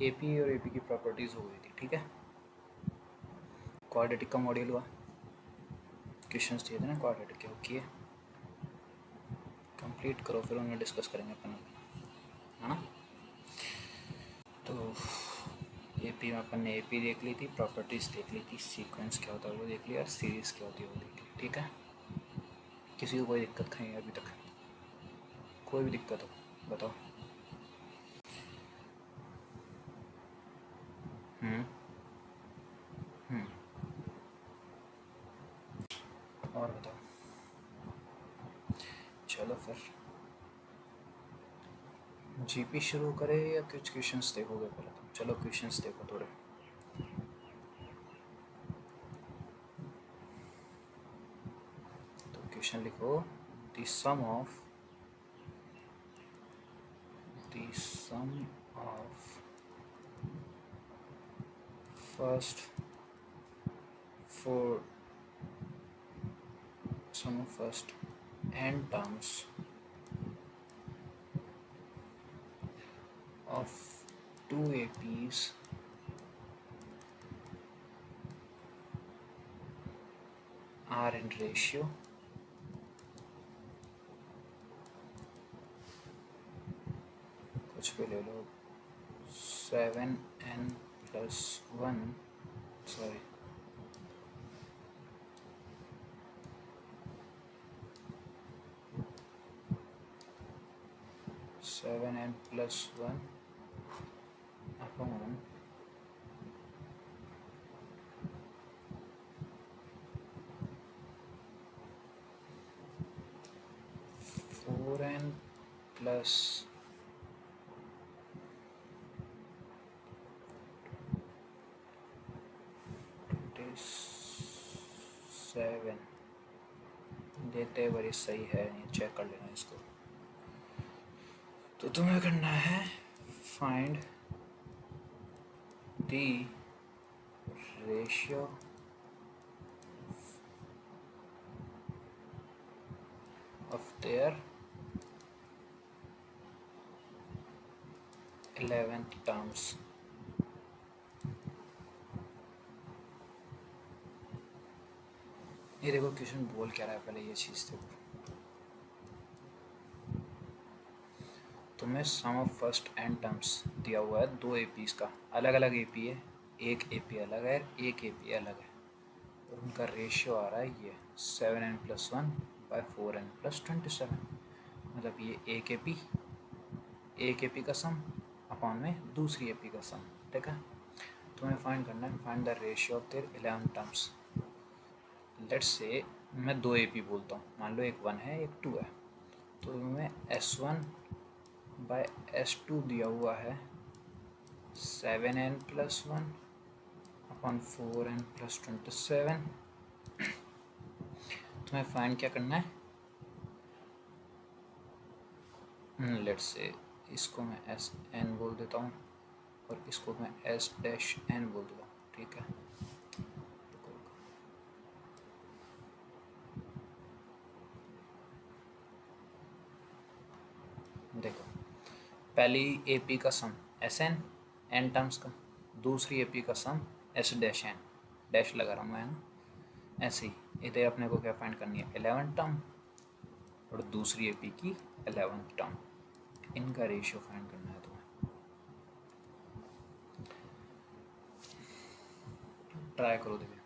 AP और AP की properties हो गई थी, ठीक है। क्वाड्रेटिक का मॉड्यूल हुआ, क्वेश्चंस दिए थे ना क्वाड्रेटिक के, किए कंप्लीट करो, फिर उन्हें डिस्कस करेंगे अपन, है ना। तो एपी में अपन ने एपी देख ली थी, प्रॉपर्टीज़ देख ली थी, सीक्वेंस क्या होता है वो देख लिया, सीरीज़ क्या होती है वो देख ली, ठीक है। किसी को कोई दिक्कत नहीं है अभी तक? कोई भी दिक्कत हो बताओ। और बताओ, चलो फिर जीपी शुरू करें या कुछ क्वेश्चंस देखोगे पहले? तो चलो क्वेश्चंस देखो थोड़े। तो क्वेश्चन लिखो, the sum of first four sum of first n terms of two APs are in ratio कुछ भी ले लो 7n plus 1 sorry 7n plus 1 upon 4n plus 27 देखते हैं बड़ी सही है, नहीं चेक कर लेना इसको। तो तुम्हें करना है find the ratio of their 11th terms। ये देखो क्वेश्चन बोल क्या रहा है, पहले ये चीज़ देखो। तुम्हें सम ऑफ फर्स्ट एन टर्म्स दिया हुआ है, दो एपीज़ का, अलग अलग एपी है, एक एपी अलग है, एक एपी अलग है, और उनका रेशियो आ रहा है ये 7n+1/4n+27। मतलब ये एक एपी का सम अपॉन में दूसरी एपी का सम, ठीक है। तुम्हें फाइंड करना है, find the ratio of their 11 terms. Let's say मैं दो एपी बोलता हूँ, मान लो एक 1 है एक 2 है, तो मैं S1/S2 दिया हुआ है 7n+1/4n+27। तुम्हें फाइंड क्या करना है, लेट्स से इसको मैं SN बोल देता हूँ और इसको मैं S-N बोल देता हूँ, ठीक है। देखो पहली एपी का सम SN n टर्म्स का, दूसरी एपी का सम S-N, डैश लगा रहा हूँ मैं ना, ऐसे ही इधर अपने को क्या फाइंड करनी है 11 टर्म और दूसरी एपी की 11th टर्म, इनका रेशियो फाइंड करना है तुम्हें। ट्राई करो देखिए।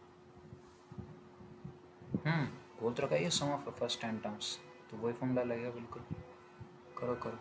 बोल तो रखा है ये सम ऑफ फर्स्ट 10 टर्म्स, तो वही फॉर्मूला लगेगा बिल्कुल। करो करो।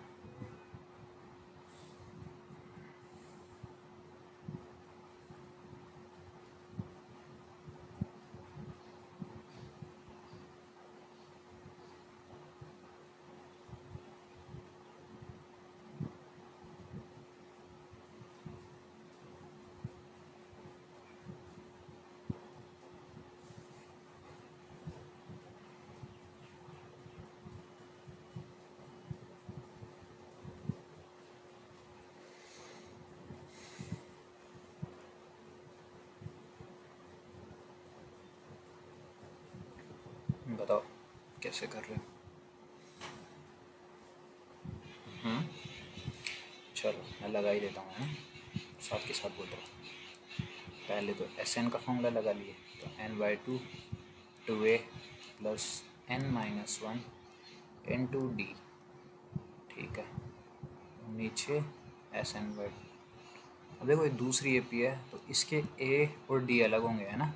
बताओ कैसे कर रहे हो? चलो मैं लगा ही देता हूँ, साथ के साथ बोल रहा हूँ। पहले तो एस एन का फॉर्मूला लगा लिए, तो n/2 2a plus n-1 n2d, ठीक है, नीचे SN/2। अब देखो ये दूसरी AP है तो इसके A और D अलग होंगे, है ना।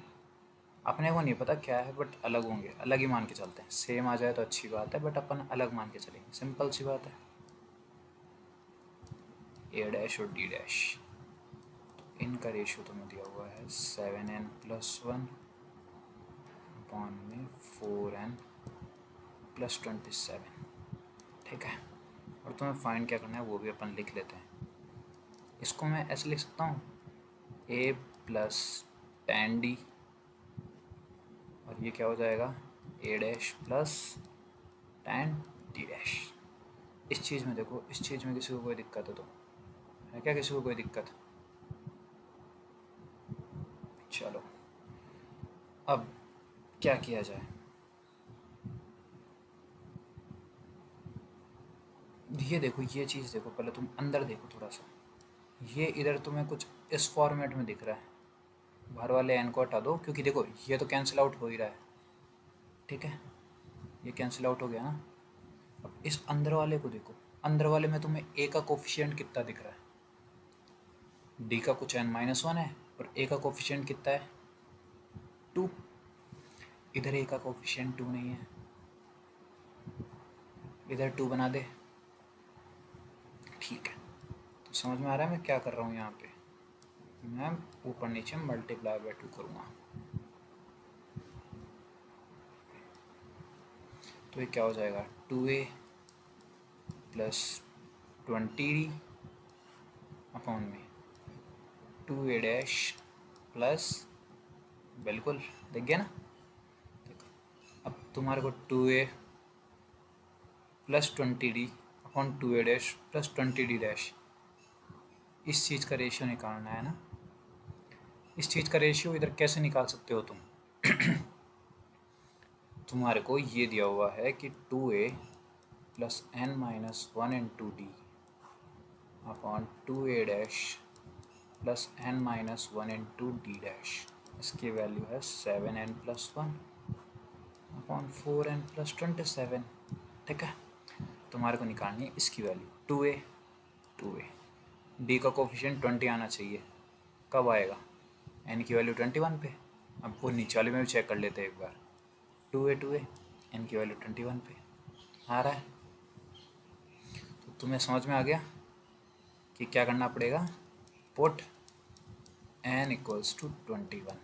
अपने को नहीं पता क्या है बट अलग होंगे, अलग ही मान के चलते हैं। सेम आ जाए तो अच्छी बात है बट अपन अलग मान के चलेंगे, सिंपल सी बात है। A' और D', तो इनका रेशियो तुम्हें दिया हुआ है 7n+1 अपॉन में 4n+27, ठीक है। और तुम्हें फाइंड क्या करना है वो भी अपन लिख लेते हैं। इसको मैं ऐसे लिख सकता हूँ A प्लस tan D, और ये क्या हो जाएगा A' प्लस tan D'। इस चीज़ में देखो, इस चीज़ में किसी को कोई दिक्कत है तो है क्या, किसी को कोई दिक्कत? चलो अब क्या किया जाए, ये देखो, ये चीज़ देखो, पहले तुम अंदर देखो थोड़ा सा। ये इधर तुम्हें कुछ इस फॉर्मेट में दिख रहा है, बाहर वाले n को हटा दो क्योंकि देखो ये तो कैंसिल आउट हो ही रहा है, ठीक है, ये कैंसिल आउट हो गया ना। अब इस अंदर वाले को देखो, अंदर वाले में तुम्हें a का कोफिशिएंट कितना दिख रहा है, d का कुछ n-1 है और a का कोफिशिएंट कितना है 2। इधर a का कोफिशिएंट 2 नहीं है, इधर 2 बना दे, ठीक है। तो समझ में आ रहा है मैं क्या कर रहा हूँ यहाँ पे, मैं ऊपर नीचे मल्टीप्लाई बाय 2 करूँगा, तो ये क्या हो जाएगा 2a प्लस 20d अपॉन में 2a' प्लस, बिल्कुल देख गया ना। देखो अब तुम्हारे को 2a plus 20d upon 2a' plus 20d', इस चीज़ का रेशियो निकालना है ना। इस चीज़ का रेशियो इधर कैसे निकाल सकते हो तुम? तुम्हारे को ये दिया हुआ है कि 2a plus n-1 n2d upon 2a' plus n-1 n2d', इसकी वैल्यू है 7n+1 अपॉन 4n+27, ठीक है। तुम्हारे को निकालनी है इसकी वैल्यू 2a d का कोफिशिएंट 20 आना चाहिए, कब आएगा n की वैल्यू 21 पे। अब वो नीचे वाले में भी चेक कर लेते हैं एक बार, 2a n की वैल्यू 21 पे आ रहा है। तो तुम्हें समझ में आ गया कि क्या करना पड़ेगा, पुट n इक्वल्स टू 21।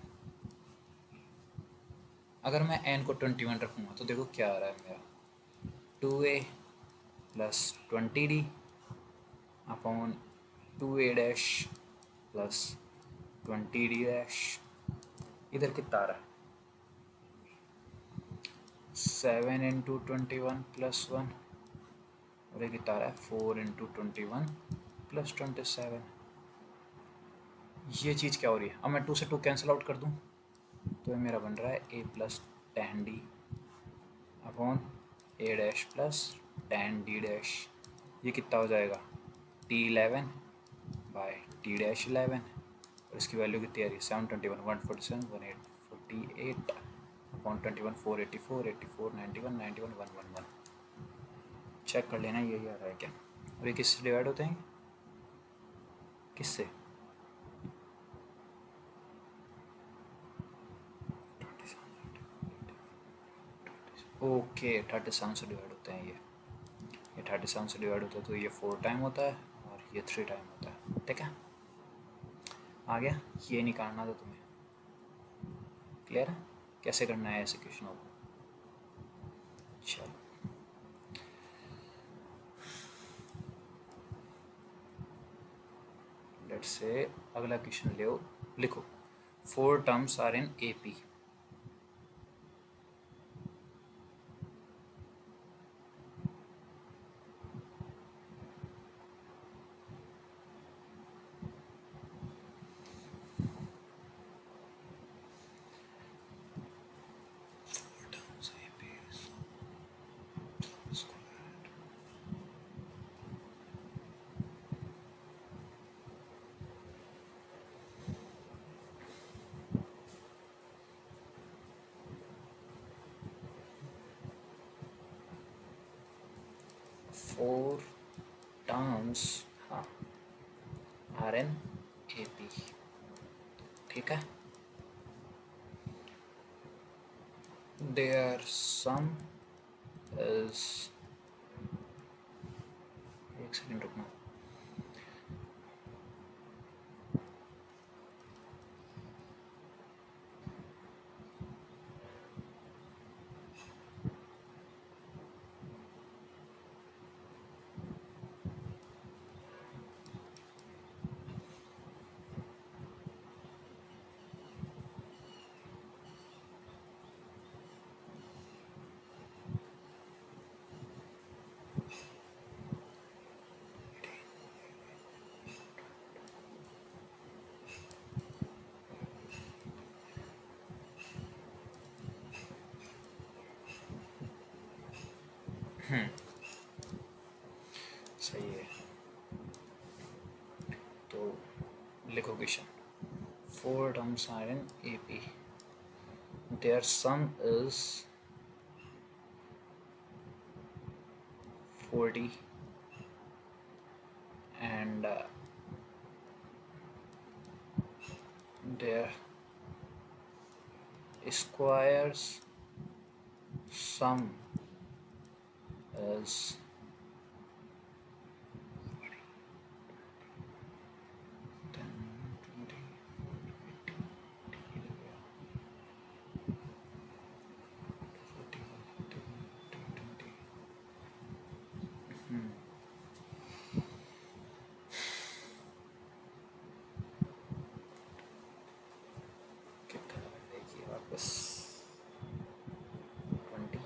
अगर मैं n को 21 रखूँगा तो देखो क्या आ रहा है मेरा, 2a plus 20d upon 2a' plus 20d', इधर कितना आ रहा है 7 इंटू 21 प्लस 1, और ये कितना आ रहा है 4 इंटू 21 प्लस 27। ये चीज़ क्या हो रही है, अब मैं 2 से 2 कैंसिल आउट कर दूँ तो ये मेरा बन रहा है a plus tan d upon a' plus tan d', ये कितना हो जाएगा t11 बाय t'11, और इसकी वैल्यू कितनी आ रही है 721 147 148 अपॉन 21 484 84 91 91 111। चेक कर लेना यही आ रहा है क्या, और ये किससे डिवाइड होते हैं, किससे, ओके 37 से डिवाइड होते हैं, ये 37 से डिवाइड होता है तो ये 4 टाइम होता है और ये 3 टाइम होता है, ठीक है। आ गया, ये निकालना था तुम्हें, क्लियर है कैसे करना है ऐसे क्वेश्चनों को। चलो लेट्स से अगला क्वेश्चन लिखो 4 terms are in AP, 4 terms are in A P. ठीक है, देयर सम इज, एक सेकेंड रुकना, सही है। तो लिखो question, 4 terms are in A P, their sum is 40 and their squares sum is 10, 20, 40, कितना देखिए वापस 20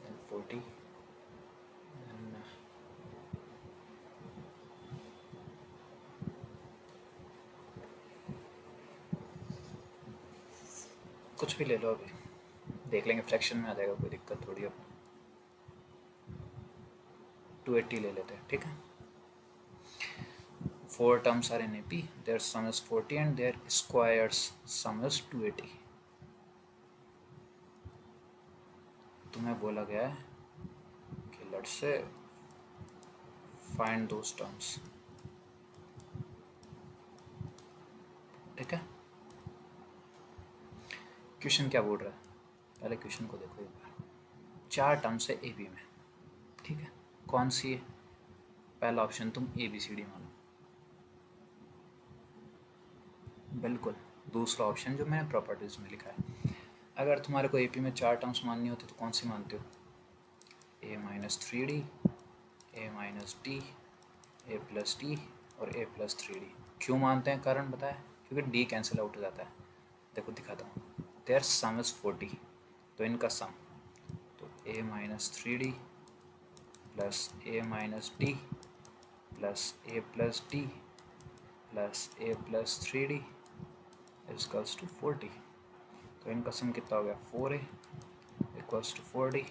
and 40 and कुछ भी ले लो, अभी देख लेंगे, फ्रैक्शन में आ जाएगा, कोई दिक्कत थोड़ी। अब 280 ले लेते हैं, ठीक है। 4 terms are in AP, their sum is 40 and their squares sum is 280। तुम्हें बोला गया है कि let's say find those terms, ठीक है। क्वेश्चन क्या बोल रहा है, पहले क्वेश्चन को देखो एक बार। 4 टर्म्स है AB में, ठीक है। कौन सी है? पहला ऑप्शन तुम ABCD मानो, बिल्कुल। दूसरा ऑप्शन जो मैंने प्रॉपर्टीज में लिखा है। अगर तुम्हारे को AP में 4 टर्म्स माननी होती तो कौन सी मानते हो? A-3D, A-D, A+D और A+3D। क्यों मानते हैं, कारण बताया? क्योंकि D कैंसिल आउट हो जाता है। देखो दिखाता हूँ, देयर सम इज 40, तो इनका सम, तो A-3D plus A-D plus A+D plus A+3D equals to 40। तो इनका सम कितना हो गया? 4A equals to 40।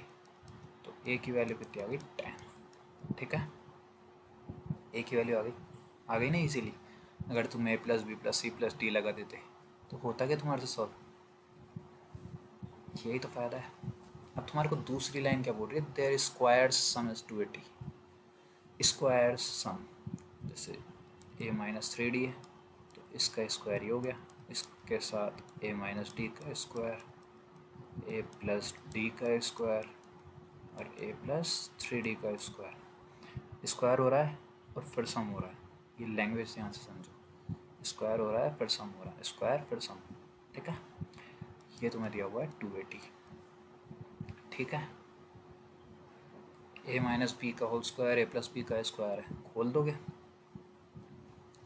तो A की वैल्यू कितनी आ गई? 10, ठीक है। A की वैल्यू आ गई ना इजीली। अगर तुम A+B+C+D लगा देते तो होता क्या तुम्हारे से सॉल्व? यही तो फ़ायदा है। अब तुम्हारे को दूसरी लाइन क्या बोल रही है? There squares sum is 280। Squares sum, जैसे A-3D है तो इसका स्क्वायर ही हो गया, इसके साथ A-D का स्क्वायर, A+D का स्क्वायर और A+3D का स्क्वायर। स्क्वायर हो रहा है और फिर सम हो रहा है, ये लैंग्वेज ध्यान से समझो। स्क्वायर हो रहा है फिर सम हो रहा है, स्क्वायर फिर सम, ठीक है। ये तुम्हें दिया हुआ है 280, ठीक है। A-B का होल स्क्वायर A+B का स्क्वायर है, खोल दोगे?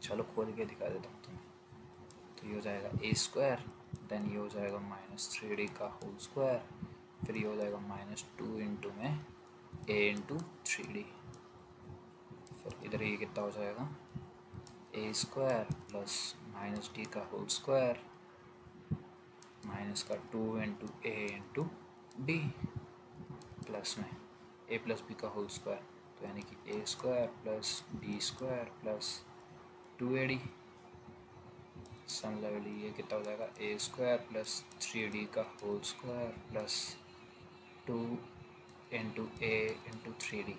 चलो खोल के दिखा देता हूँ तुम्हें। तो ये हो जाएगा A², देन ये हो जाएगा -3D का होल स्क्वायर, फिर ये हो जाएगा -2 इंटू में A इंटू 3D, फिर इधर ये कितना हो जाएगा? A² प्लस -D का होल स्क्वायर माइनस का 2 into A into D plus में A+B का होल स्क्वायर, तो यानी कि A² plus D² plus 2AD। Similarly ये कितना हो जाएगा? A² प्लस 3D का whole square plus 2 into A into 3D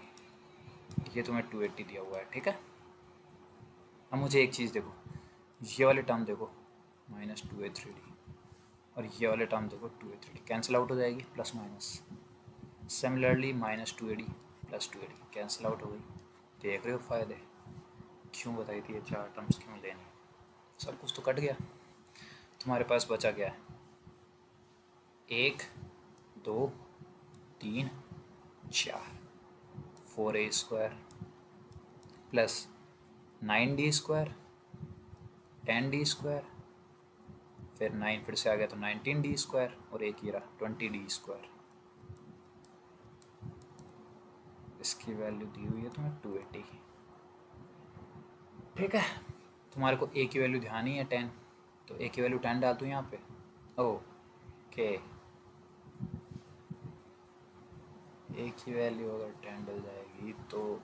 ये तुम्हें 280 दिया हुआ है, ठीक है। अब मुझे एक चीज़ देखो, ये वाले टर्म देखो -2a3d, और ये वाले टर्म देखो 2a3d, कैंसिल आउट हो जाएगी plus minus. Similarly -2ad plus 2ad cancel out हो गई। देख रहे हो फ़ायदे, क्यों बताई थी ये चार टर्म्स क्यों लेनी, सब कुछ तो कट गया। तुम्हारे पास बचा क्या है, 1 2 3 4, 4a² प्लस 9d², 10d², फिर 9 फिर से आ गया तो 19d² और एक ही रहा 20d²। इसकी वैल्यू दी हुई है तुम्हें 280, ठीक है। तुम्हारे को a की वैल्यू ध्यान ही है 10, तो a की वैल्यू 10 डाल दूँ यहाँ पे। ओके, a की वैल्यू अगर 10 डल जाएगी तो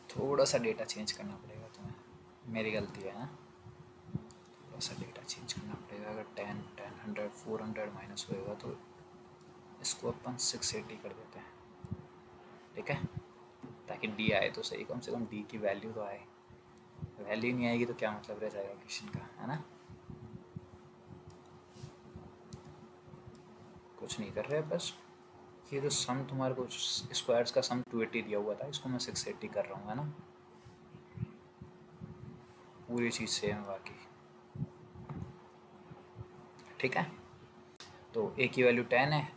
थोड़ा सा डेटा चेंज करना पड़ेगा तुम्हें, मेरी गलती है ना, थोड़ा सा डेटा चेंज करना पड़ेगा। अगर 10 100 400 माइनस होएगा तो इसको अपन 680 कर देते हैं, ठीक है, ताकि d आए तो सही, कम से कम d की वैल्यू तो आए। वैल्यू नहीं आएगी तो क्या मतलब रह जाएगा क्वेश्चन का, है ना। कुछ नहीं कर रहे, बस ये जो सम तुम्हारे को स्क्वायर्स का सम 280 दिया हुआ था, इसको मैं 680 कर रहा हूँ, है ना। पूरी चीज़ सेम है बाकी, ठीक है। तो a की वैल्यू 10 है,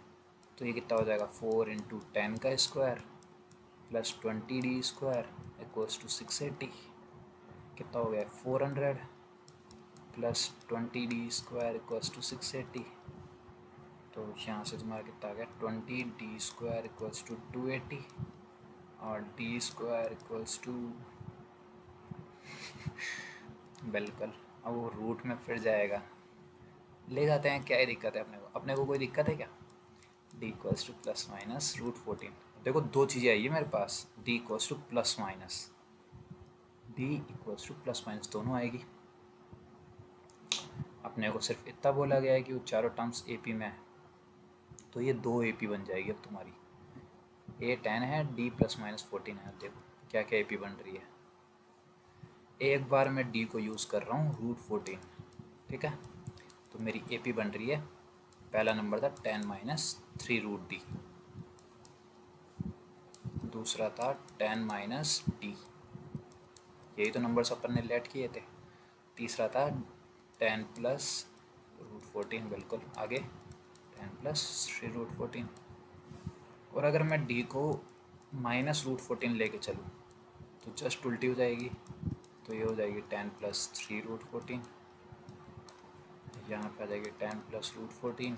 तो ये कितना हो जाएगा 4 × 10 का square plus 20d² equals to 680। कितना हो गया 400 प्लस 20d² इक्वल्स टू 680। तो यहाँ से तुम्हारा कितना आ गया 20d² इक्वल्स टू 280 और d² इक्वल्स टू बिल्कुल। अब वो रूट में फिर जाएगा, ले जाते हैं, क्या ही दिक्कत है अपने को कोई दिक्कत है क्या। d equals two plus minus √14। देखो दो चीज़ें आई है मेरे पास, d equals two plus minus, d equals two plus minus दोनों आएगी। अपने को सिर्फ इतना बोला गया है कि वो चारों टर्म्स AP में है, तो ये 2 AP बन जाएगी अब तुम्हारी। a 10 है, d प्लस माइनस 14 है। देखो क्या क्या AP बन रही है, एक बार मैं d को यूज़ कर रहा हूँ √14, ठीक है। तो मेरी AP बन रही है, पहला नंबर था 10 - 3√d, दूसरा था 10 - d, यही तो नंबर्स अपन ने लेट किए थे। तीसरा था 10 + √14, बिल्कुल आगे 10 + 3√14। और अगर मैं d को -√14 लेके चलूँ तो जस्ट उल्टी हो जाएगी, तो ये हो जाएगी 10 + 3√14, यहाँ पे आ जाएगी 10 + √14,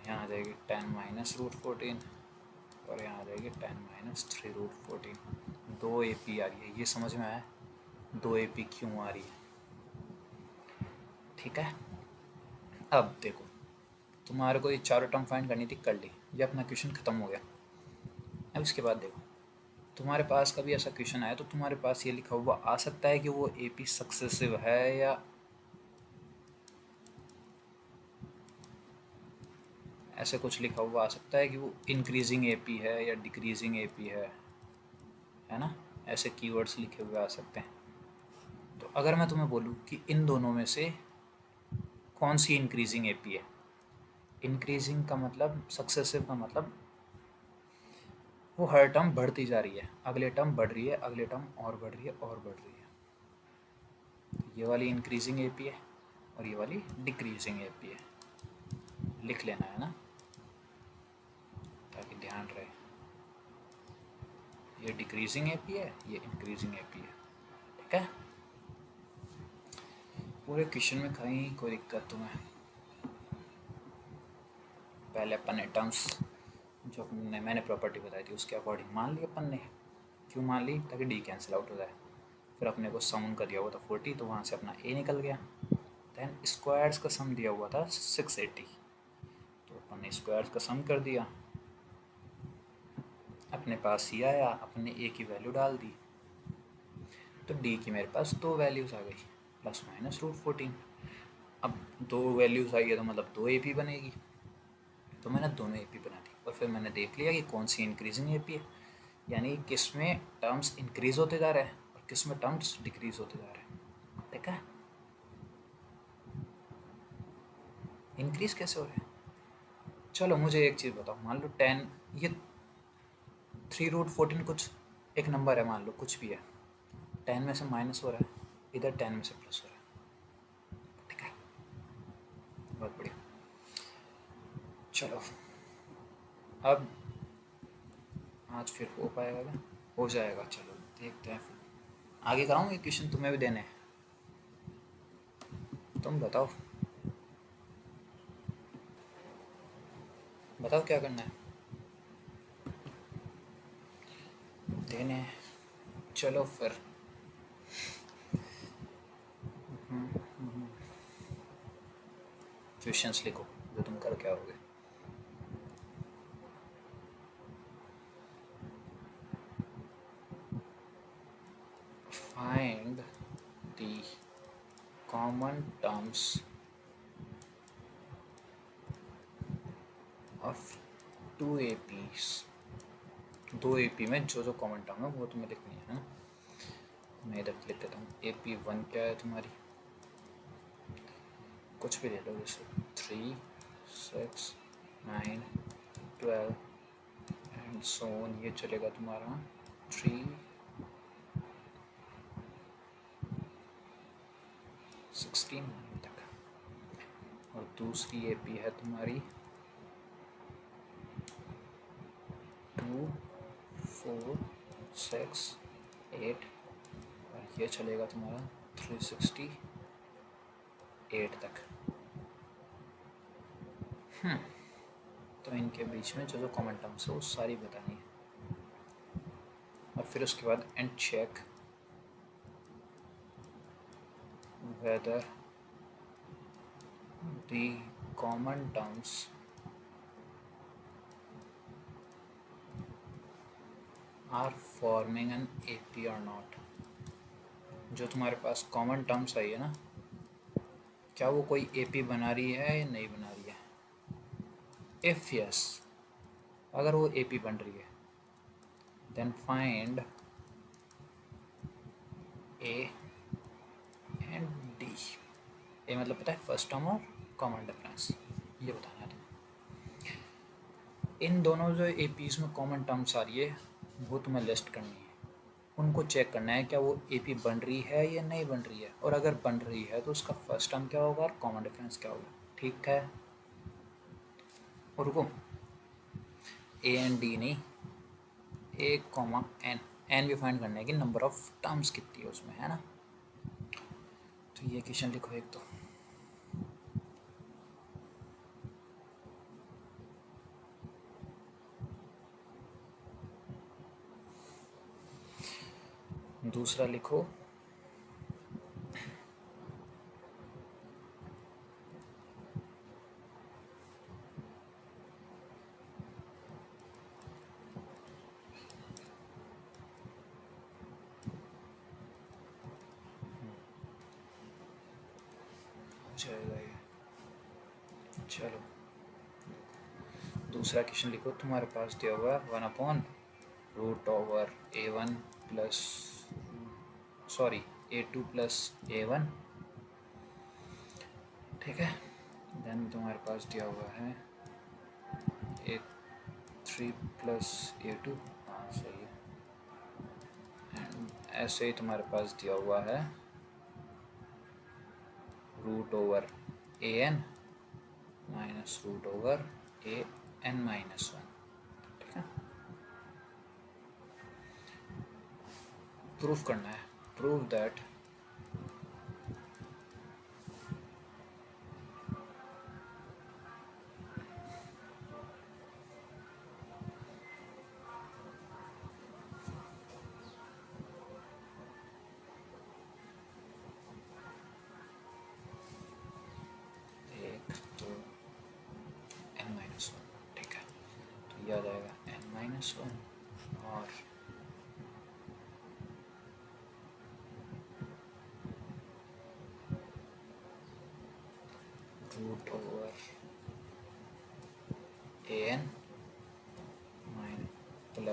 यहाँ आ जाएगी 10 - √14 और यहाँ आ जाएगी 10 - 3√14। 2 AP आ रही है, ये समझ में आया 2 AP क्यों आ रही है, ठीक है। अब देखो तुम्हारे को ये चारों टर्म फाइंड करनी थी, कर ली, ये अपना क्वेश्चन ख़त्म हो गया। अब इसके बाद देखो तुम्हारे पास कभी ऐसा क्वेश्चन आया तो तुम्हारे पास ये लिखा हुआ आ सकता है कि वो AP सक्सेसिव है या ऐसे कुछ लिखा हुआ आ सकता है कि वो इंक्रीजिंग AP है या डिक्रीजिंग AP है ना, ऐसे कीवर्ड्स लिखे हुए आ सकते हैं। तो अगर मैं तुम्हें बोलूँ कि इन दोनों में से कौन सी इंक्रीजिंग AP है, इंक्रीजिंग का मतलब, सक्सेसिव का मतलब वो हर टर्म बढ़ती जा रही है, अगले टर्म बढ़ रही है, अगले टर्म और बढ़ रही है और बढ़ रही है। तो ये वाली इंक्रीजिंग AP है और ये वाली डिक्रीजिंग AP है, लिख लेना है ना ताकि ध्यान रहे। ये डिक्रीजिंग AP है, ये इंक्रीजिंग AP है, ठीक है। पूरे क्वेश्चन में कहीं कोई दिक्कत तुम्हें, पहले अपन ने टर्म्स जो मैंने प्रॉपर्टी बताई थी उसके अकॉर्डिंग मान ली अपन ने, क्यों मान ली, ताकि d कैंसिल आउट हो जाए। फिर अपने को सम का दिया हुआ था 40, तो वहाँ से अपना a निकल गया। दैन स्क्वायर्स का सम दिया हुआ था 680, तो अपन ने स्क्वायर्स का सम कर दिया, अपने पास ही आया, अपन ने a की वैल्यू डाल दी, तो d की मेरे पास दो वैल्यूज़ आ गई प्लस माइनस √14। अब दो वैल्यूज़ आई है तो मतलब 2 AP बनेगी, तो मैंने दोनों AP बना दी और फिर मैंने देख लिया कि कौन सी इंक्रीजिंग एपी है, यानी किस में टर्म्स इंक्रीज होते जा रहे हैं और किस में टर्म्स डिक्रीज होते जा रहे हैं। ठीक है, इंक्रीज कैसे हो रहे हैं? चलो मुझे एक चीज़ बताओ, मान लो 10, ये 3√14 कुछ एक नंबर है, मान लो कुछ भी है, 10 में से माइनस हो रहा है, इधर 10 में से प्लस हो रहा है। ठीक है, बहुत बढ़िया। चलो अब आज फिर हो पाएगा क्या? हो जाएगा, चलो देखते हैं। फिर आगे कराऊँ ये क्वेश्चन, तुम्हें भी देने हैं, तुम बताओ बताओ क्या करना है, देने हैं। चलो फिर क्वेश्चंस लिखो जो तुम कर क्या होगे। Find the common terms of 2 APs। 2 AP में जो जो कॉमन टर्म है वो तुम्हें लिखनी है ना। मैं इधर लिख देता हूँ। AP1 क्या है तुम्हारी, कुछ भी ले लो, जैसे 3, 6, 9, 12 एंड सो ऑन। ये चलेगा तुम्हारा 3, 16 तक। और दूसरी AP है तुम्हारी 2, 4, 6, 8 और ये चलेगा तुम्हारा 368 तक। तो इनके बीच में जो जो कॉमन टर्म्स है वो सारी बतानी है। और फिर उसके बाद and check whether the common terms are forming an AP और नॉट। जो तुम्हारे पास कॉमन टर्म्स आई है ना, क्या वो कोई AP बना रही है या नहीं बना रही है। इफ़ यस, अगर वो AP बन रही है, then find A and D। A मतलब पता है फर्स्ट टर्म और कॉमन डिफरेंस, ये बताना है तुम्हें। इन दोनों जो APs में कॉमन टर्म्स आ रही है वो तुम्हें लिस्ट करनी है, उनको चेक करना है क्या वो AP बन रही है या नहीं बन रही है, और अगर बन रही है तो उसका फर्स्ट टर्म क्या होगा और कॉमन डिफरेंस क्या होगा। ठीक है, और रुको, A एंड D नहीं, A, N। N भी फाइंड करना है कि नंबर ऑफ टर्म्स कितनी है उसमें, है ना। तो ये क्वेश्चन लिखो एक तो। दूसरा लिखो जाएगा ये। चलो दूसरा क्वेश्चन लिखो, तुम्हारे पास दिया हुआ है 1/√A1 plus A2 plus A1। ठीक है, देन तुम्हारे पास दिया हुआ है A3 प्लस A2, हाँ सही है। एंड ऐसे ही तुम्हारे पास दिया हुआ है √AN माइनस √AN माइनस 1। ठीक है, प्रूफ करना है, प्रूव दैट तो n-1। ठीक है, तो ये आ जाएगा n-1 और √AN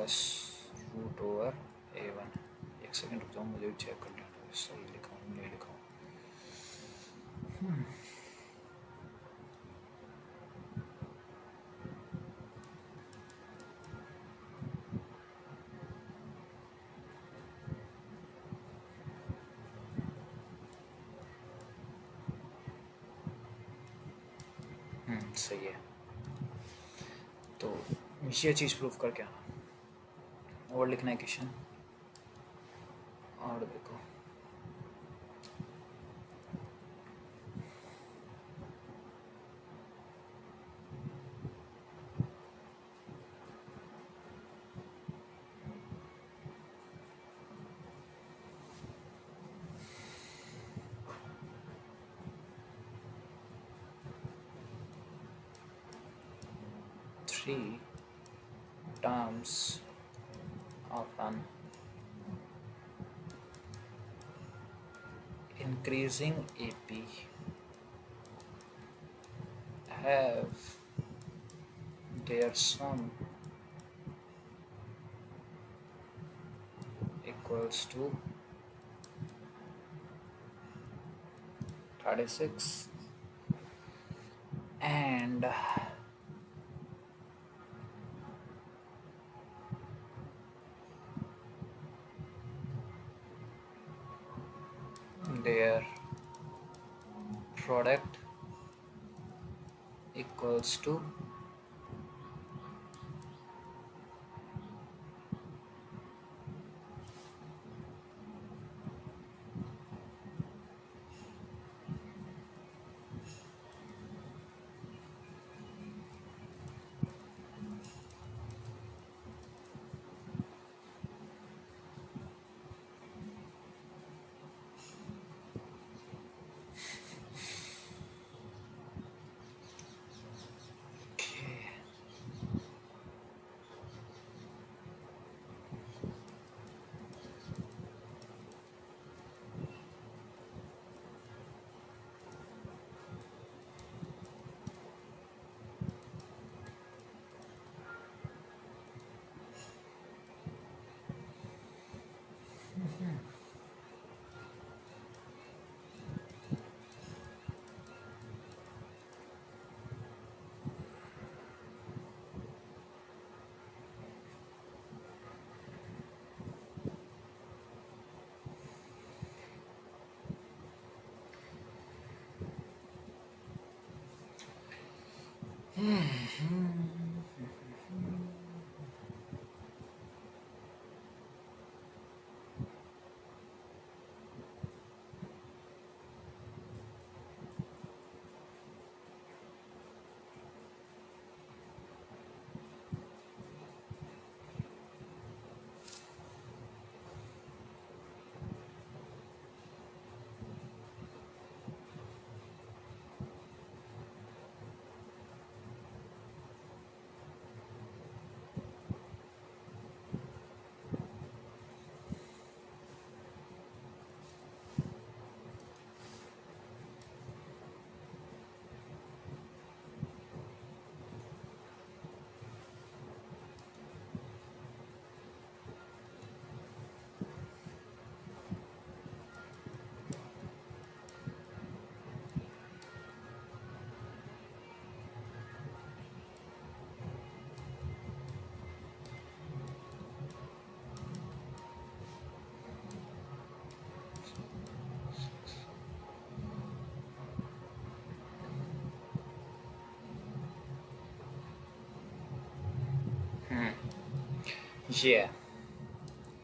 plus root over A1। एक सेकेंड रुक जाओ, मुझे भी चेक कर लेना सही लिखा हूँ नहीं लिखा हूँ। सही है। तो ये चीज़ प्रूफ करके आना और लिखना है क्वेश्चन। और देखो three terms of an increasing AP have their sum equals to 36 and their product equals to ये है,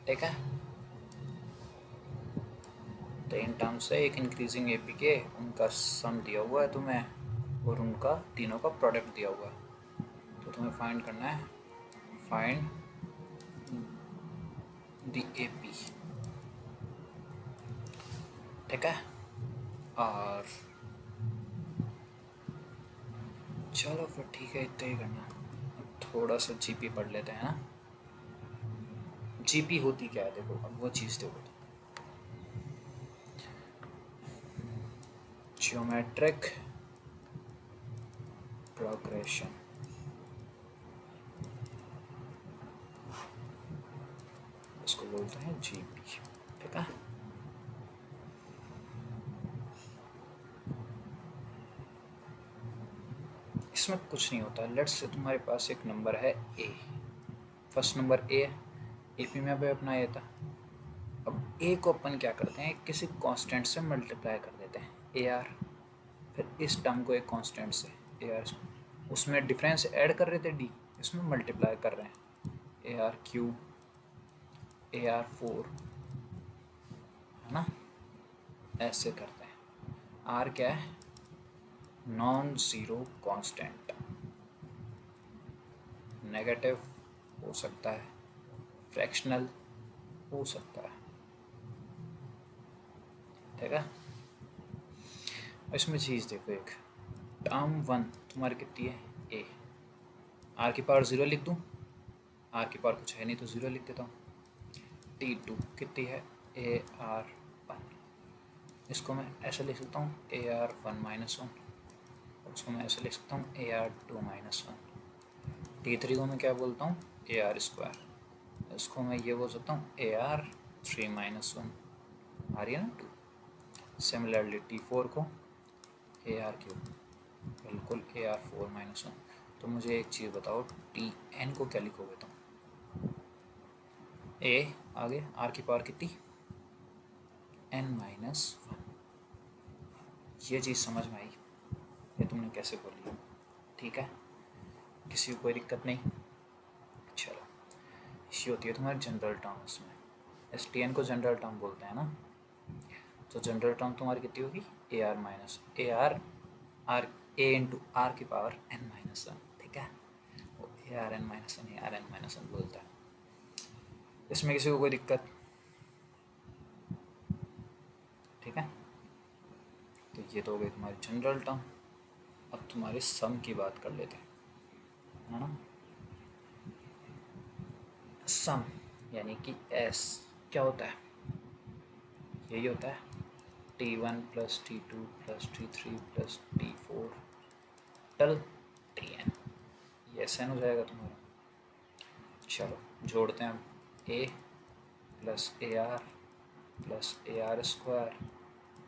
ठीक है। तो इन टर्म्स से एक इंक्रीजिंग एपी के उनका सम दिया हुआ है तुम्हें और उनका तीनों का प्रोडक्ट दिया हुआ है। तो तुम्हें फाइंड करना है, फाइंड द एपी, ठीक है। और चलो फिर ठीक है, इतना ही करना। थोड़ा सा जीपी पढ़ लेते हैं ना। जीपी होती क्या है देखो, अब वो चीज़ देखो। ज्योमेट्रिक प्रोग्रेशन, GB, ठीक है। इसमें कुछ नहीं होता। लेट्स से तुम्हारे पास एक नंबर है A, फर्स्ट नंबर A है, AP में अभी अपना A था। अब A को अपन क्या करते हैं, किसी कांस्टेंट से मल्टीप्लाई कर देते हैं, AR, फिर इस टर्म को एक कांस्टेंट से AR, उसमें डिफरेंस ऐड कर रहे थे D, इसमें मल्टीप्लाई कर रहे हैं AR3, AR4, है ना, ऐसे करते हैं। R क्या है, नॉन ज़ीरो कांस्टेंट, नेगेटिव हो सकता है, फ्रैक्शनल हो सकता है, ठीक है। इसमें चीज़ देखो, एक टर्म 1 तुम्हारी कितनी है A, R की पावर 0 लिख दूँ, R की पावर कुछ है नहीं तो 0 लिख देता हूँ। T2 कितनी है AR1, इसको मैं ऐसे लिख सकता हूँ AR1-1, उसको मैं ऐसे लिख सकता हूँ AR2-1। T3 को मैं क्या बोलता हूँ AR², इसको मैं ये बोल सकता हूँ AR3-1, आ रही है ना 2। सिमिलरली T4 को AR3, बिल्कुल AR4-1। तो मुझे एक चीज़ बताओ, Tn को क्या लिखोगे तुम, A आगे R की पावर कितनी, n-1। ये चीज़ समझ में आई, ये तुमने कैसे बोली, ठीक है, किसी को कोई दिक्कत नहीं। चलो, ये होती है तुम्हारी जनरल टर्म। इसमें Stn को जनरल टर्म बोलते हैं ना, तो जनरल टर्म तुम्हारी कितनी होगी AR A इंटू आर की पावर n-1, ठीक है, वो ARn-1 बोलता है। इसमें किसी को कोई दिक्कत, ठीक है। तो ये तो हो गई तुम्हारी जनरल टर्म। अब तुम्हारे सम की बात कर लेते हैं, है ना। सम यानी कि S क्या होता है, यही होता है T1 plus T2 plus T3 plus T4 टल Tn, ये SN हो जाएगा तुम्हारा। चलो जोड़ते हैं अब, A plus AR plus AR²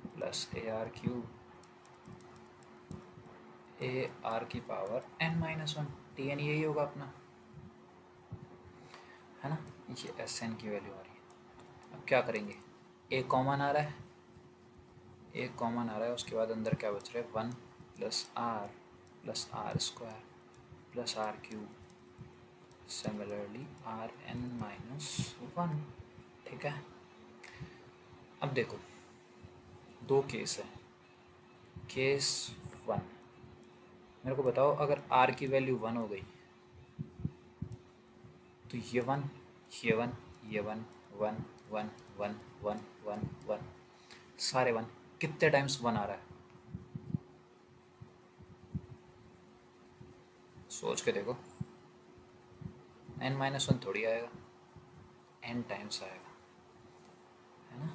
plus AR3 AR की पावर n-1, Tn यही होगा अपना, है ना। ये SN की वैल्यू आ रही है। अब क्या करेंगे, A कॉमन आ रहा है, A कॉमन आ रहा है, उसके बाद अंदर क्या बच रहा है 1 plus R² plus R3, similarly Rn-1, ठीक है। अब देखो दो केस है, केस 1, मेरे को बताओ अगर R की वैल्यू 1 हो गई तो ये 1 ये 1 ये 1 1 1 1 1 1 1 सारे 1, कितने टाइम्स 1 आ रहा है, सोच के देखो। n-1 थोड़ी आएगा, n टाइम्स आएगा, है ना।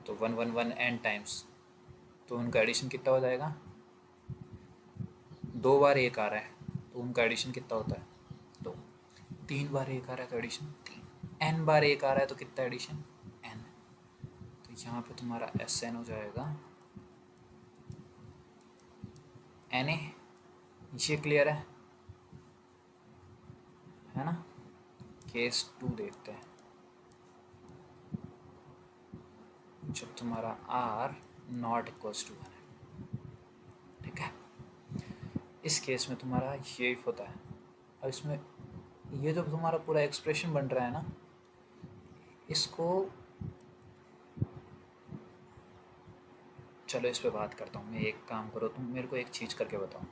तो 1 1 1 n टाइम्स, तो उनका एडिशन कितना हो जाएगा, 2 बार 1 आ रहा है तो उनका एडिशन कितना होता है 2, 3 बार 1 आ रहा है तो एडिशन 3, n बार 1 आ रहा है तो कितना एडिशन n। तो यहाँ पे तुम्हारा SN हो जाएगा Na, ये क्लियर है ना। केस 2 देखते हैं, जब तुम्हारा R नॉट इक्वल्स टू 1 है, ठीक है। इस केस में तुम्हारा ये इफ होता है, और इसमें ये जो तुम्हारा पूरा एक्सप्रेशन बन रहा है ना, इसको चलो इस पे बात करता हूँ मैं। एक काम करो, तुम मेरे को एक चीज़ करके बताओ,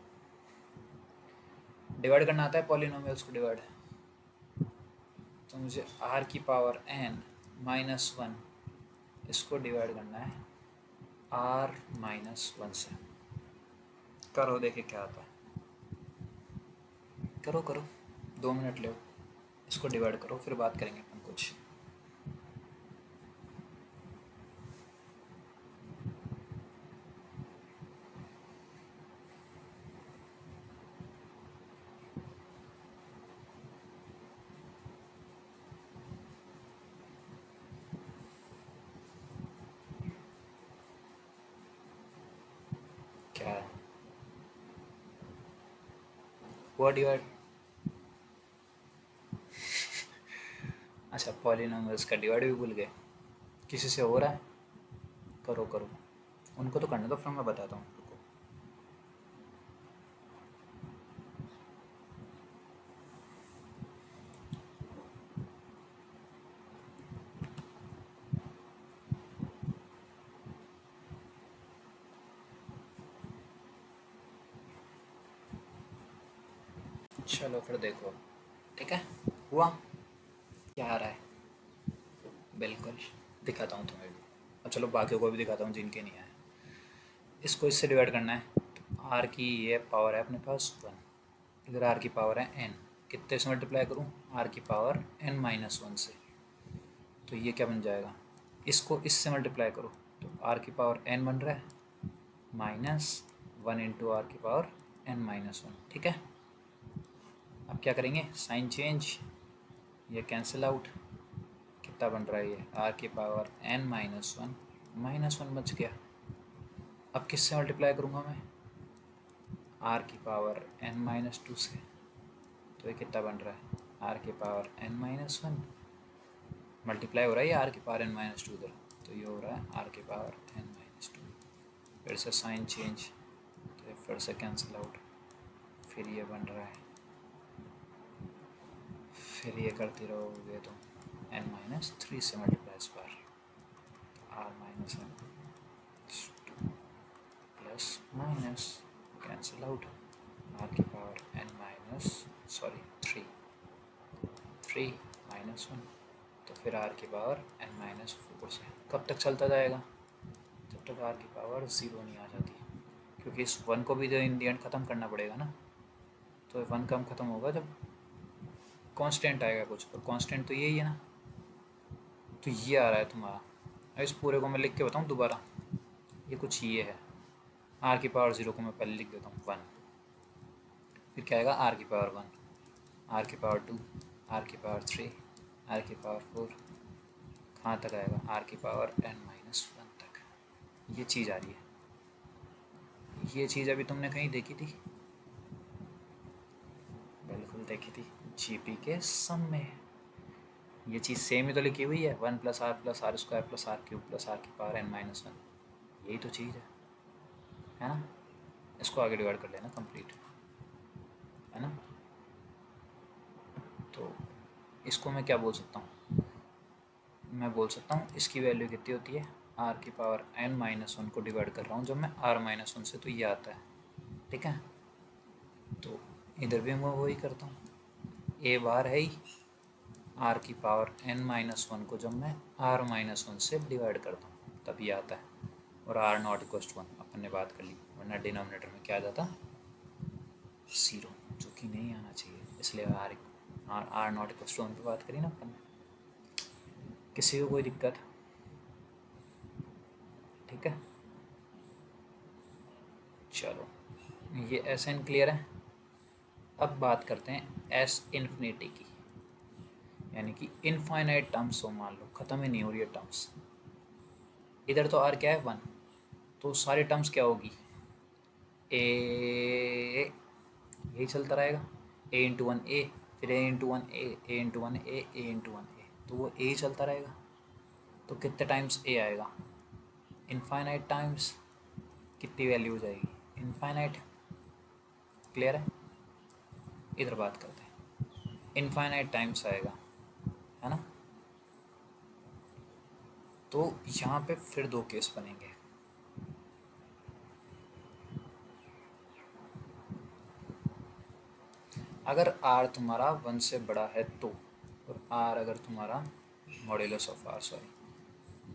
डिवाइड करना आता है पॉलिनोमियल्स को डिवाइड, तो मुझे R की पावर n-1 इसको डिवाइड करना है R-1 से। करो देखे क्या आता है, करो करो, 2 मिनट लो, इसको डिवाइड करो फिर बात करेंगे अपन कुछ। क्या है हुआ डिवाइड? अच्छा, पॉलिनोमियल्स का डिवाइड भी भूल गए। किसी से हो रहा है? करो करो, उनको तो करने दो, फिर मैं बताता हूँ। रुको, चलो फिर देखो। ठीक है, हुआ? क्या आ रहा है? बिल्कुल, दिखाता हूँ तुम्हें भी। और चलो बाकियों को भी दिखाता हूँ जिनके नहीं आए। इसको इससे डिवाइड करना है, तो आर की ये पावर है अपने पास 1, इधर आर की पावर है n, कितने से मल्टीप्लाई करूँ? आर की पावर n-1 से। तो ये क्या बन जाएगा? इसको इससे मल्टीप्लाई करो, तो आर की पावर n बन रहा है -1 इंटू आर की पावर n-1। ठीक है, अब क्या करेंगे? साइन चेंज, ये कैंसिल आउट। कितना बन रहा है ये? आर की पावर n-1 -1 बच गया। अब किससे मल्टीप्लाई करूँगा मैं? आर की पावर n-2 से। तो ये कितना बन रहा है? आर की पावर n-1 मल्टीप्लाई हो रहा है ये आर की पावर n-2 इधर, तो ये हो रहा है आर की पावर n-2। फिर से साइन चेंज, तो ये फिर से कैंसिल आउट, फिर ये बन रहा है, फिर ये करते रहोगे तो n-3 से मल्टीप्लाई इस बार, r-n plus minus cancel out, R की पावर n-3 -1, तो फिर आर की पावर n-4 से। कब तक चलता जाएगा? जब तक आर की पावर 0 नहीं आ जाती, क्योंकि इस 1 को भी तो इन दी एंड ख़त्म करना पड़ेगा ना। तो 1 कम ख़त्म होगा जब कांस्टेंट आएगा कुछ, और कांस्टेंट तो यही है ना। तो ये आ रहा है तुम्हारा। अब इस पूरे को मैं लिख के बताऊँ दोबारा, ये कुछ ये है। आर की पावर 0 को मैं पहले लिख देता हूँ 1, फिर क्या आएगा? आर की पावर 1, आर की पावर 2, आर की पावर 3, आर की पावर 4, कहाँ तक आएगा? आर की पावर n-1 तक। ये चीज़ आ रही है। ये चीज़ अभी तुमने कहीं देखी थी? बिल्कुल देखी थी, जीपी के सम में। ये चीज़ सेम ही तो लिखी हुई है, 1 + r square plus R cube plus R की पावर n-1। यही तो चीज़ है ना? इसको आगे डिवाइड कर लेना कंप्लीट, है ना? तो इसको मैं क्या बोल सकता हूँ? मैं बोल सकता हूँ इसकी वैल्यू कितनी होती है? आर की पावर n-1 को डिवाइड कर रहा हूँ जब मैं r-1 से, तो ये आता है। ठीक है, तो इधर भी मैं वही करता हूँ, ए बार है ही आर की पावर n-1 को जब मैं r-1 से डिवाइड करता हूँ तब ये आता है। और r0 = 1 अपन ने बात कर ली, वरना डिनोमिनेटर में क्या आ जाता? 0, जो कि नहीं आना चाहिए, इसलिए r0 = 1 की बात करी ना अपन ने। किसी को कोई दिक्कत? ठीक है, चलो ये एस एन क्लियर है। अब बात करते हैं एस इन्फिनिटी की, यानी कि इनफाइनाइट टर्म्स हो, मान लो ख़त्म ही नहीं हो रही है टर्म्स। इधर तो आर क्या है? 1, तो सारी टर्म्स क्या होगी? ए, यही चलता रहेगा, a × 1 a, फिर a × 1 a, a × 1 a, a × 1 a, तो वो a ही चलता रहेगा। तो कितने टाइम्स a आएगा? Infinite times. कितनी वैल्यू हो जाएगी? इनफाइनाइट। क्लियर है? इधर बात करते हैं, इनफाइनाइट टाइम्स आएगा, है ना? तो यहाँ पे फिर दो केस बनेंगे। अगर r तुम्हारा 1 से बड़ा है तो, और r अगर तुम्हारा modulus of r, sorry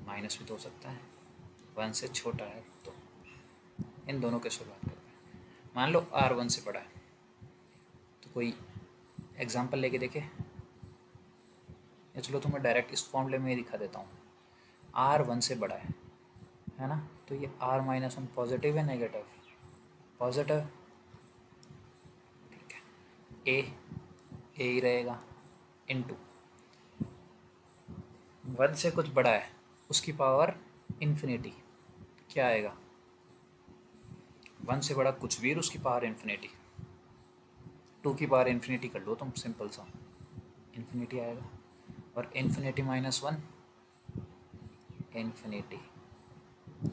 minus भी तो हो सकता है, 1 से छोटा है तो। इन दोनों के शुरुआत करते हैं। मान लो r 1 से बड़ा है, तो कोई एग्जांपल लेके देखे, या चलो तुम्हें डायरेक्ट इस फॉर्मूले में ही दिखा देता हूँ। r 1 से बड़ा है ना? तो ये r-1 पॉजिटिव है नेगेटिव? पॉजिटिव। ठीक है, ए ही रहेगा, इनटू 1 से कुछ बड़ा है उसकी पावर इन्फिनिटी, क्या आएगा? 1 से बड़ा कुछ भी और उसकी पावर इन्फिनिटी, 2 की पावर इन्फिनिटी कर लो तुम, सिंपल सा इन्फिनिटी आएगा। और इन्फिनिटी माइनस 1 इन्फिनिटी,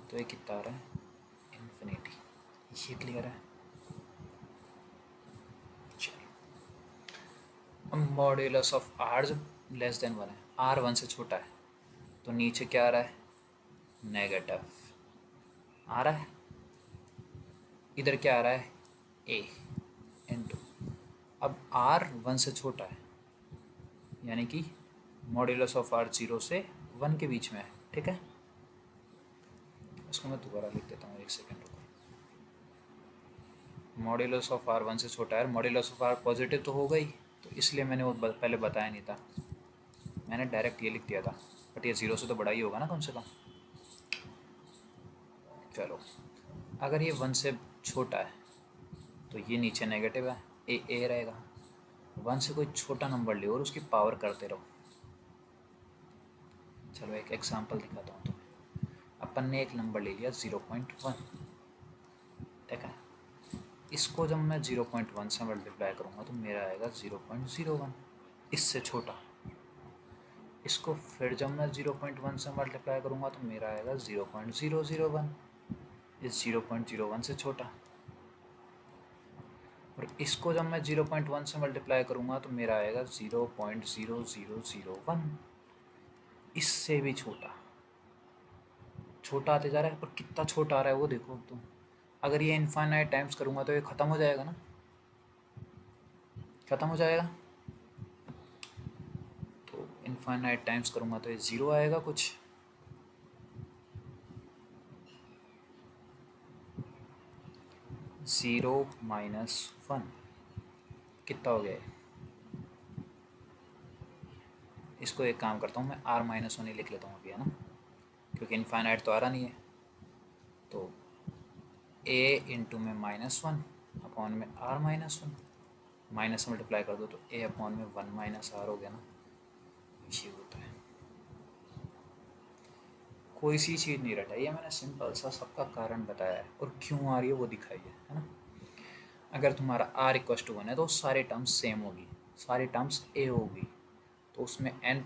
तो ये कितना आ रहा है इन्फिनिटी। ये क्लियर है। चलो, मॉड्यूलस ऑफ आर जब लेस देन 1 है, आर 1 से छोटा है, तो नीचे क्या आ रहा है नेगेटिव आ रहा है, इधर क्या आ रहा है ए इंटू। अब आर 1 से छोटा है, यानी कि मॉड्यूलस ऑफ आर 0 से 1 के बीच में है, ठीक है। इसको मैं दोबारा लिख देता हूँ, एक सेकेंड रुको। मॉड्यूलस ऑफ आर 1 से छोटा है, मॉड्यूलस ऑफ आर पॉजिटिव तो होगा ही, तो इसलिए मैंने वो पहले बताया नहीं था, मैंने डायरेक्ट ये लिख दिया था, बट ये 0 से तो बड़ा ही होगा ना कम से कम। चलो, अगर ये 1 से छोटा है तो ये नीचे नेगेटिव है, ए रहेगा। 1 से कोई छोटा नंबर ले और उसकी पावर करते रहो। चलो एक एग्जांपल दिखाता हूँ तुम्हें। अपन ने एक नंबर ले लिया 0.1, ठीक है। इसको जब मैं 0.1 से मल्टीप्लाई करूँगा तो मेरा आएगा 0.01, इससे छोटा। इसको फिर जब मैं 0.1 से मल्टीप्लाई करूँगा तो मेरा आएगा 0.001, इस 0.01 से छोटा। और इसको जब मैं 0.1 से मल्टीप्लाई करूँगा तो मेरा आएगा 0.0001, इससे भी छोटा। छोटा आते जा रहा है, पर कितना छोटा आ रहा है वो देखो तुम। अगर ये इनफाइनाइट टाइम्स करूँगा तो ये ख़त्म हो जाएगा ना, ख़त्म हो जाएगा। तो इनफाइनाइट टाइम्स करूँगा तो ये 0 आएगा कुछ। (0 - 1) कितना हो गया? इसको एक काम करता हूँ मैं, r-1 ही लिख लेता हूँ अभी, है ना, क्योंकि इनफाइनाइट तो आ रहा नहीं है। तो a इंटू में -1 अपॉन में r-1, माइनस मल्टीप्लाई कर दो तो a अपॉन में 1 - r हो गया ना। ये होता है, कोई सी चीज़ नहीं रटाई है मैंने, सिंपल सा सबका कारण बताया है और क्यों आ रही है वो दिखाई है ना। अगर तुम्हारा r = 1 है तो सारे टर्म्स सेम होगी, सारी टर्म्स a होगी, तो उसमें n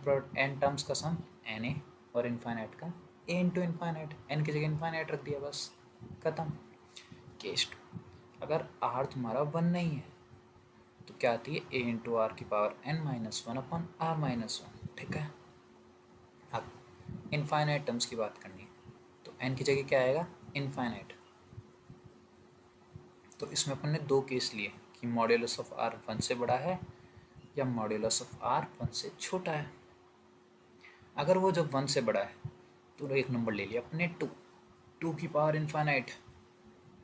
टर्म्स का सम na और इनफाइनाइट का a इंटू इनफाइनाइट, n की जगह इनफाइनाइट रख दिया, बस खत्म। केस 2, अगर r तुम्हारा 1 नहीं है तो क्या आती है a इंटू आर की पावर n-1 अपॉन r-1, ठीक है। अब इनफाइनाइट टर्म्स की बात करनी है तो n की जगह क्या आएगा इनफाइनाइट। तो इसमें अपन ने दो केस लिए कि मॉड्यूलस ऑफ r 1 से बड़ा है या मॉड्यूलस ऑफ r 1 से छोटा है। अगर वो जब 1 से बड़ा है तो एक नंबर ले लिया अपने 2 की पावर इनफाइनाइट।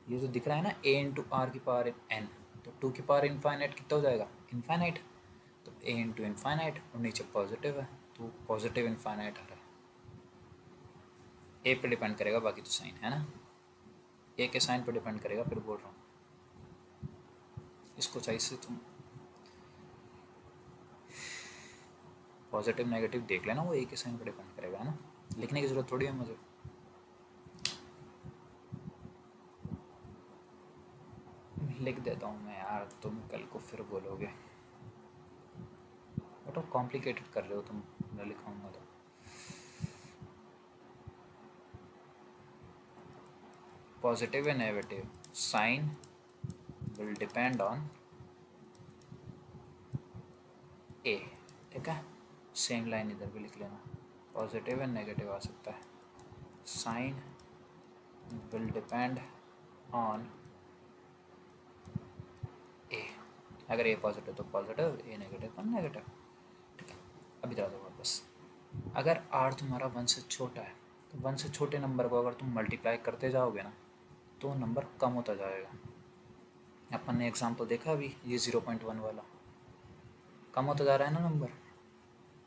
ये जो दिख रहा है ना a इंटू आर की पावर n, तो 2 की पावर इनफाइनाइट कितना हो जाएगा इनफाइनाइट। तो a इंटू इनफाइनाइट और नीचे पॉजिटिव है तो पॉजिटिव इनफाइनाइट आ रहा है। a पे डिपेंड करेगा, बाकी तो साइन है ना, a के साइन पे डिपेंड करेगा। फिर बोल रहा हूँ इसको चाहिए से तुम पॉजिटिव नेगेटिव देख लेना, वो a के साइन पे डिपेंड करेगा, है ना, लिखने की ज़रूरत थोड़ी है मुझे। लिख देता हूँ मैं यार, तुम कल को फिर बोलोगे बट कॉम्प्लिकेटेड कर रहे हो तुम, मैं लिखाऊंगा तो। पॉजिटिव या negative sign will depend on a, ठीक है। सेम लाइन इधर भी लिख लेना, पॉजिटिव या नेगेटिव आ सकता है, साइन विल डिपेंड ऑन ए। अगर ए पॉजिटिव तो पॉजिटिव, ए नेगेटिव तो नेगेटिव, ठीक है। अभी ज़्यादा वापस, अगर आर तुम्हारा 1 से छोटा है तो 1 से छोटे नंबर को अगर तुम मल्टीप्लाई करते जाओगे ना तो नंबर कम होता जाएगा। अपन ने एग्जांपल देखा अभी, ये 0.1 वाला कम होता जा रहा है ना नंबर,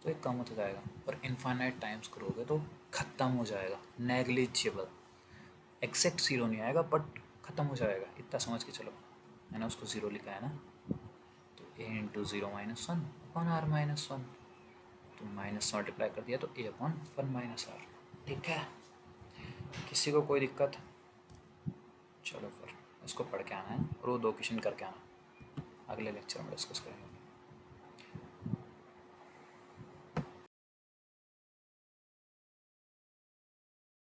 तो ये कम होता जाएगा। और इनफाइनाइट टाइम्स करोगे तो ख़त्म हो जाएगा, नेग्लिजिबल, एक्जैक्ट 0 नहीं आएगा बट ख़त्म हो जाएगा, इतना समझ के चलो। मैंने उसको 0 लिखा है ना, तो a इंटू 0-1 अपॉन r-1, तो माइनस मल्टीप्लाई कर दिया तो a अपॉन 1 - r, ठीक है। किसी को कोई दिक्कत? चलो फिर उसको पढ़ के आना है और वो 2 क्वेश्चन करके आना। अगले लेक्चर में डिस्कस करेंगे।